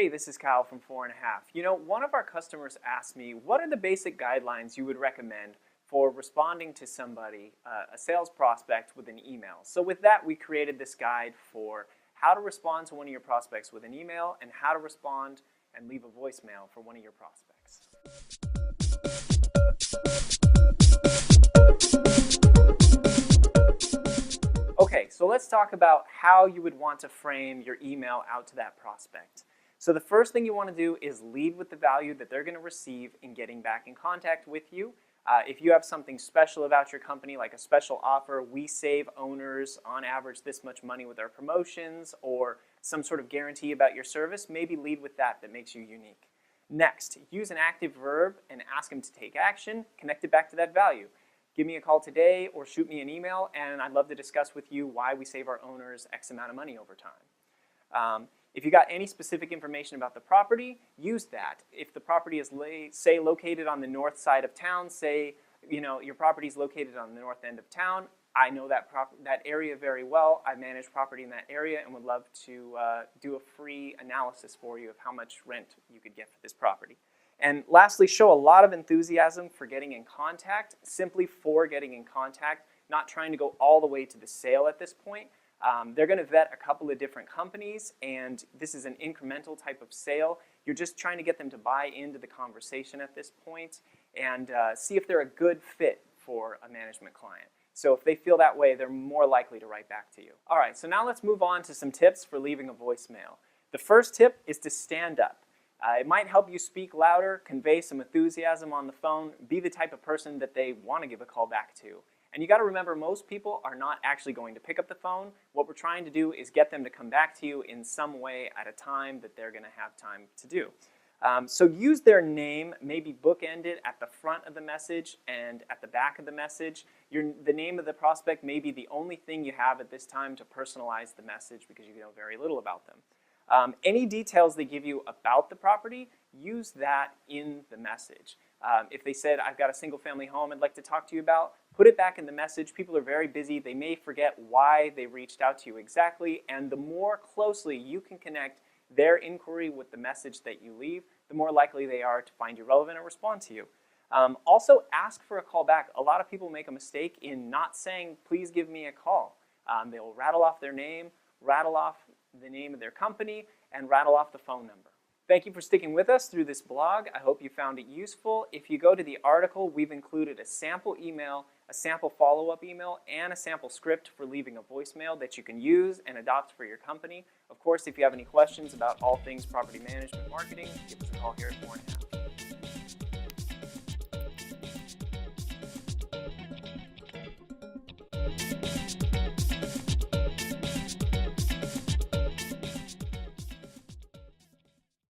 Hey, this is Kyle from 4 and a Half. One of our customers asked me, what are the basic guidelines you would recommend for responding to somebody, a sales prospect, with an email? So with that, we created this guide for how to respond to one of your prospects with an email and how to respond and leave a voicemail for one of your prospects. Okay, so let's talk about how you would want to frame your email out to that prospect. So the first thing you want to do is lead with the value that they're going to receive in getting back in contact with you. If you have something special about your company, like a special offer, we save owners on average this much money with our promotions, or some sort of guarantee about your service, maybe lead with that makes you unique. Next, use an active verb and ask them to take action, connect it back to that value. Give me a call today or shoot me an email, and I'd love to discuss with you why we save our owners X amount of money over time. If you got any specific information about the property, use that. If the property is, say, located on the north side of town, say, your property is located on the north end of town, I know that area very well. I manage property in that area and would love to do a free analysis for you of how much rent you could get for this property. And lastly, show a lot of enthusiasm for getting in contact, simply for getting in contact, not trying to go all the way to the sale at this point. They're going to vet a couple of different companies, and this is an incremental type of sale. You're just trying to get them to buy into the conversation at this point and see if they're a good fit for a management client. So if they feel that way, they're more likely to write back to you. All right, so now let's move on to some tips for leaving a voicemail. The first tip is to stand up. It might help you speak louder, convey some enthusiasm on the phone, be the type of person that they want to give a call back to. And you got to remember, most people are not actually going to pick up the phone. What we're trying to do is get them to come back to you in some way at a time that they're going to have time to do. So use their name, maybe bookend it at the front of the message and at the back of the message. The name of the prospect may be the only thing you have at this time to personalize the message because you know very little about them. Any details they give you about the property, use that in the message. If they said, I've got a single family home I'd like to talk to you about, put it back in the message. People are very busy. They may forget why they reached out to you exactly, and the more closely you can connect their inquiry with the message that you leave, the more likely they are to find you relevant and respond to you. Also, ask for a call back. A lot of people make a mistake in not saying, please give me a call. They'll rattle off their name, rattle off the name of their company, and rattle off the phone number. Thank you for sticking with us through this blog. I hope you found it useful. If you go to the article, we've included a sample email, a sample follow-up email, and a sample script for leaving a voicemail that you can use and adopt for your company. Of course, if you have any questions about all things property management marketing, give us a call here at 4 and a Half.